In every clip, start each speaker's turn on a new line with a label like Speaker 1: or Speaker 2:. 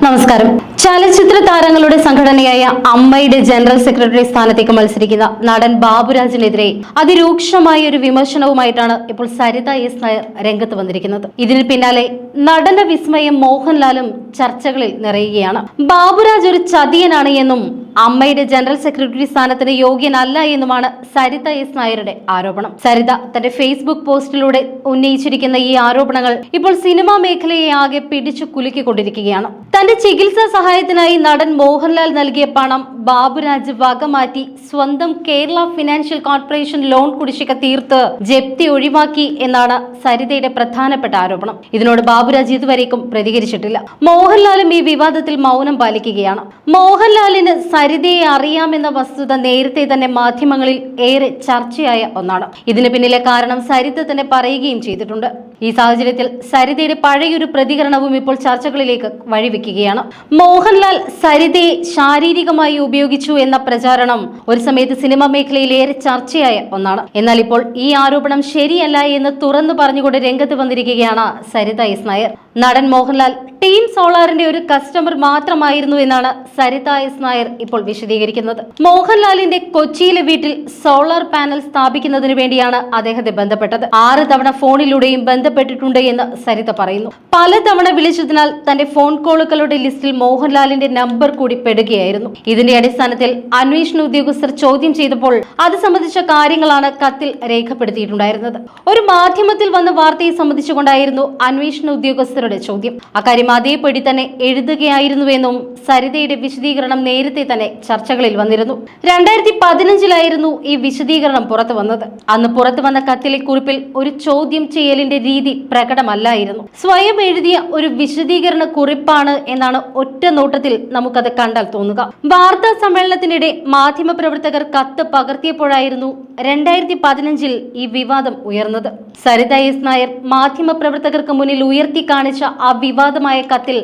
Speaker 1: നമസ്കാരം. ചലച്ചിത്ര താരങ്ങളുടെ സംഘടനയായ അമ്മയുടെ ജനറൽ സെക്രട്ടറി സ്ഥാനത്തേക്ക് മത്സരിക്കുന്ന നടൻ ബാബുരാജിനെതിരെ അതിരൂക്ഷമായ ഒരു വിമർശനവുമായിട്ടാണ് ഇപ്പോൾ സരിത എസ് നായർ രംഗത്ത് വന്നിരിക്കുന്നത്. ഇതിന് പിന്നാലെ നടന വിസ്മയം മോഹൻലാലും ചർച്ചകളിൽ നിറയുകയാണ്. ബാബുരാജ് ഒരു ചതിയനാണ് എന്നും അമ്മയുടെ ജനറൽ സെക്രട്ടറി സ്ഥാനത്തിന് യോഗ്യനല്ല എന്നുമാണ് സരിത എസ് നായരുടെ ആരോപണം. സരിത തന്റെ ഫേസ്ബുക്ക് പോസ്റ്റിലൂടെ ഉന്നയിച്ചിരിക്കുന്ന ഈ ആരോപണങ്ങൾ ഇപ്പോൾ സിനിമാ മേഖലയെ ആകെ പിടിച്ചു കുലുക്കിക്കൊണ്ടിരിക്കുകയാണ്. തന്റെ ചികിത്സാ സഹായത്തിനായി നടൻ മോഹൻലാൽ നൽകിയ പണം ബാബുരാജ് വകമാറ്റി സ്വന്തം കേരള ഫിനാൻഷ്യൽ കോർപ്പറേഷൻ ലോൺ കുടിശ്ശിക തീർത്ത് ജപ്തി ഒഴിവാക്കി എന്നാണ് സരിതയുടെ പ്രധാനപ്പെട്ട ആരോപണം. ഇതിനോട് ബാബുരാജ് ഇതുവരേക്കും പ്രതികരിച്ചിട്ടില്ല. മോഹൻലാലും ഈ വിവാദത്തിൽ മൗനം പാലിക്കുകയാണ്. മോഹൻലാലിന് സരിതയെ അറിയാമെന്ന വസ്തുത നേരത്തെ തന്നെ മാധ്യമങ്ങളിൽ ഏറെ ചർച്ചയായ ഒന്നാണ്. ഇതിന് പിന്നിലെ കാരണം സരിത തന്നെ പറയുകയും ചെയ്തിട്ടുണ്ട്. ഈ സാഹചര്യത്തിൽ സരിതയുടെ പഴയൊരു പ്രതികരണവും ഇപ്പോൾ ചർച്ചകളിലേക്ക് വഴിവെക്കുകയാണ്. മോഹൻലാൽ സരിതയെ ശാരീരികമായി ഉപയോഗിച്ചു എന്ന പ്രചാരണം ഒരു സമയത്ത് സിനിമാ മേഖലയിൽ ഏറെ ചർച്ചയായ ഒന്നാണ്. എന്നാൽ ഇപ്പോൾ ഈ ആരോപണം ശരിയല്ല എന്ന് തുറന്നു പറഞ്ഞുകൊണ്ട് രംഗത്ത് വന്നിരിക്കുകയാണ് സരിത എസ് നായർ. നടൻ മോഹൻലാൽ ടീം സോളാറിന്റെ ഒരു കസ്റ്റമർ മാത്രമായിരുന്നു എന്നാണ് സരിത എസ് നായർ ഇപ്പോൾ വിശദീകരിക്കുന്നത്. മോഹൻലാലിന്റെ കൊച്ചിയിലെ വീട്ടിൽ സോളാർ പാനൽ സ്ഥാപിക്കുന്നതിന് വേണ്ടിയാണ് അദ്ദേഹത്തെ ബന്ധപ്പെട്ടത്. 6 തവണ ഫോണിലൂടെയും ബന്ധപ്പെട്ടിട്ടുണ്ട് എന്ന് സരിത പറയുന്നു. പലതവണ വിളിച്ചതിനാൽ തന്റെ ഫോൺ കോളുകളുടെ ലിസ്റ്റിൽ മോഹൻലാലിന്റെ നമ്പർ കൂടി പെടുകയായിരുന്നു. ഇതിന്റെ അടിസ്ഥാനത്തിൽ അന്വേഷണ ഉദ്യോഗസ്ഥർ ചോദ്യം ചെയ്തപ്പോൾ അത് സംബന്ധിച്ച കാര്യങ്ങളാണ് കത്തിൽ രേഖപ്പെടുത്തിയിട്ടുണ്ടായിരുന്നത്. ഒരു മാധ്യമത്തിൽ വന്ന വാർത്തയെ സംബന്ധിച്ചുകൊണ്ടായിരുന്നു അന്വേഷണ ഉദ്യോഗസ്ഥരുടെ ചോദ്യം. അക്കാര്യം അതേപടി തന്നെ എഴുതുകയായിരുന്നുവെന്നും സരിതയുടെ വിശദീകരണം നേരത്തെ തന്നെ ചർച്ചകളിൽ വന്നിരുന്നു. 2015 ഈ വിശദീകരണം പുറത്തു വന്നത്. അന്ന് പുറത്തു വന്ന കത്തിലെ കുറിപ്പിൽ ഒരു ചോദ്യം ചെയ്യലിന്റെ രീതി പ്രകടമല്ലായിരുന്നു. സ്വയം എഴുതിയ ഒരു വിശദീകരണ കുറിപ്പാണ് എന്നാണ് ഒറ്റ നോട്ടത്തിൽ നമുക്കത് കണ്ടാൽ തോന്നുക. വാർത്താ സമ്മേളനത്തിനിടെ മാധ്യമപ്രവർത്തകർ കത്ത് പകർത്തിയപ്പോഴായിരുന്നു 2015 ഈ വിവാദം ഉയർന്നത്. സരിത എസ് നായർ മാധ്യമപ്രവർത്തകർക്ക് മുന്നിൽ ഉയർത്തി കാണിച്ച ആ വിവാദമായ കത്തിൽ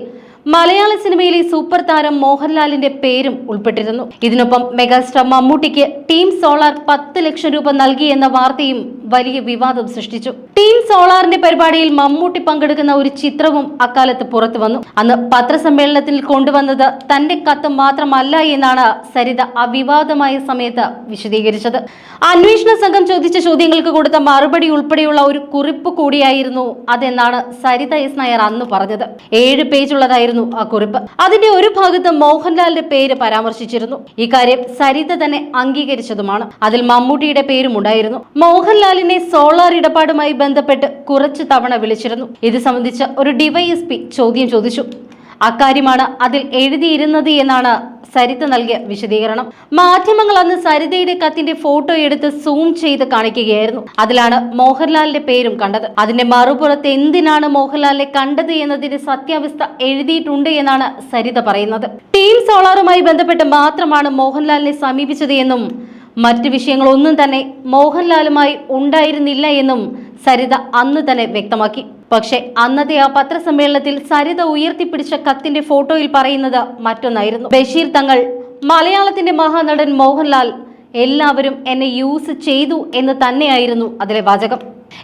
Speaker 1: മലയാള സിനിമയിലെ സൂപ്പർ താരം മോഹൻലാലിന്റെ പേരും ഉൾപ്പെട്ടിരുന്നു. ഇതിനൊപ്പം മെഗാസ്റ്റാർ മമ്മൂട്ടിക്ക് ടീം സോളാർ 10 ലക്ഷം രൂപ നൽകിയെന്ന വാർത്തയും വലിയ വിവാദം സൃഷ്ടിച്ചു. ടീം സോളാറിന്റെ പരിപാടിയിൽ മമ്മൂട്ടി പങ്കെടുക്കുന്ന ഒരു ചിത്രവും അക്കാലത്ത് പുറത്തു വന്നു. അന്ന് പത്രസമ്മേളനത്തിൽ കൊണ്ടുവന്നത് തന്റെ കത്ത് മാത്രമല്ല എന്നാണ് സരിത ആ വിവാദമായ സമയത്ത് വിശദീകരിച്ചത്. അന്വേഷണ സംഘം ചോദിച്ച ചോദ്യങ്ങൾക്ക് കൊടുത്ത മറുപടി ഉൾപ്പെടെയുള്ള ഒരു കുറിപ്പ് കൂടിയായിരുന്നു അതെന്നാണ് സരിത എസ് നായർ അന്ന് പറഞ്ഞത്. 7 പേജുള്ളതായിരുന്നു ആ കുറിപ്പ്. അതിന്റെ ഒരു ഭാഗത്ത് മോഹൻലാലിന്റെ പേര് പരാമർശിച്ചിരുന്നു. ഇക്കാര്യം സരിത തന്നെ അംഗീകരിച്ചതുമാണ്. അതിൽ മമ്മൂട്ടിയുടെ പേരും ഉണ്ടായിരുന്നു. മോഹൻലാലിനെ സോളാർ ഇടപാടുമായി ബന്ധപ്പെട്ട് കുറച്ചു തവണ വിളിച്ചിരുന്നു. ഇത് സംബന്ധിച്ച് ഒരു ഡിവൈഎസ്പി ചോദ്യം ചോദിച്ചു. അക്കാര്യമാണ് അതിൽ എഴുതിയിരുന്നത് എന്നാണ് സരിത നൽകിയ വിശദീകരണം. മാധ്യമങ്ങൾ അന്ന് സരിതയുടെ കത്തിന്റെ ഫോട്ടോ എടുത്ത് സൂം ചെയ്ത് കാണിക്കുകയായിരുന്നു. അതിലാണ് മോഹൻലാലിന്റെ പേരും കണ്ടത്. അതിന്റെ മറുപുറത്ത് എന്തിനാണ് മോഹൻലാലിനെ കണ്ടത് എന്നതിന്റെ സത്യാവസ്ഥ എഴുതിയിട്ടുണ്ട് എന്നാണ് സരിത പറയുന്നത്. ടീം സോളാറുമായി ബന്ധപ്പെട്ട് മാത്രമാണ് മോഹൻലാലിനെ സമീപിച്ചത് എന്നും മറ്റ് വിഷയങ്ങളൊന്നും തന്നെ മോഹൻലാലുമായി ഉണ്ടായിരുന്നില്ല എന്നും സരിത അന്ന് തന്നെ വ്യക്തമാക്കി. പക്ഷെ അന്നത്തെ ആ പത്രസമ്മേളനത്തിൽ സരിത ഉയർത്തിപ്പിടിച്ച കത്തിന്റെ ഫോട്ടോയിൽ പറയുന്നത് മറ്റൊന്നായിരുന്നു. ബഷീർ തങ്ങൾ, മലയാളത്തിന്റെ മഹാനടൻ മോഹൻലാൽ, എല്ലാവരും എന്നെ യൂസ് ചെയ്തു എന്ന് തന്നെയായിരുന്നു അതിലെ വാചകം.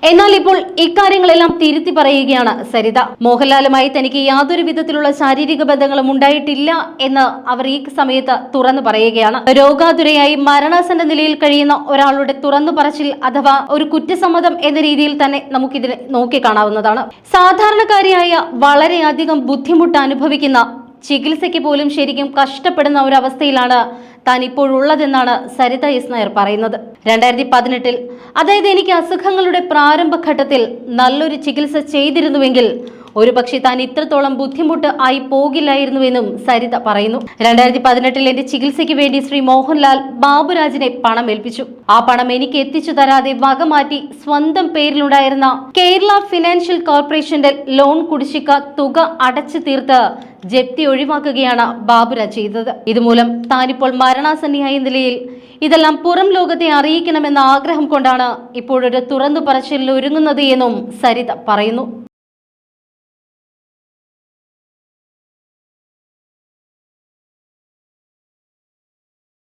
Speaker 1: എന്നാൽ ഇപ്പോൾ ഇക്കാര്യങ്ങളെല്ലാം തിരുത്തി പറയുകയാണ് സരിത. മോഹൻലാലുമായി തനിക്ക് യാതൊരു വിധത്തിലുള്ള ശാരീരിക ബന്ധങ്ങളും ഉണ്ടായിട്ടില്ല എന്ന് അവർ ഈ സമയത്ത് തുറന്നു പറയുകയാണ്. രോഗാതുരയായി മരണാസന്ന നിലയിൽ കഴിയുന്ന ഒരാളുടെ തുറന്നു പറച്ചിൽ അഥവാ ഒരു കുറ്റസമ്മതം എന്ന രീതിയിൽ തന്നെ നമുക്കിതിനെ നോക്കിക്കാണാവുന്നതാണ്. സാധാരണക്കാരിയായ വളരെയധികം ബുദ്ധിമുട്ട് അനുഭവിക്കുന്ന, ചികിത്സയ്ക്ക് പോലും ശരിക്കും കഷ്ടപ്പെടുന്ന ഒരു അവസ്ഥയിലാണ് താൻ ഇപ്പോഴുള്ളതെന്നാണ് സരിത എസ് നായർ പറയുന്നത്. 2018 അതായത് എനിക്ക് അസുഖങ്ങളുടെ പ്രാരംഭഘട്ടത്തിൽ നല്ലൊരു ചികിത്സ ചെയ്തിരുന്നുവെങ്കിൽ ഒരുപക്ഷെ താൻ ഇത്രത്തോളം ബുദ്ധിമുട്ട് ആയി പോകില്ലായിരുന്നുവെന്നും സരിത പറയുന്നു. 2018 എന്റെ ചികിത്സയ്ക്ക് വേണ്ടി ശ്രീ മോഹൻലാൽ ബാബുരാജിനെ പണം ഏൽപ്പിച്ചു. ആ പണം എനിക്ക് എത്തിച്ചു തരാതെ വകമാറ്റി സ്വന്തം പേരിലുണ്ടായിരുന്ന കേരള ഫിനാൻഷ്യൽ കോർപ്പറേഷന്റെ ലോൺ കുടിശ്ശിക തുക അടച്ചു തീർത്ത് ജപ്തി ഒഴിവാക്കുകയാണ് ബാബുരാജ് ചെയ്തത്. ഇതുമൂലം താനിപ്പോൾ മരണാസന്നിയായ നിലയിൽ ഇതെല്ലാം പുറം ലോകത്തെ അറിയിക്കണമെന്ന ആഗ്രഹം കൊണ്ടാണ് ഇപ്പോഴൊരു തുറന്നു പറച്ചിലിൽ ഒരുങ്ങുന്നത് എന്നും സരിത പറയുന്നു.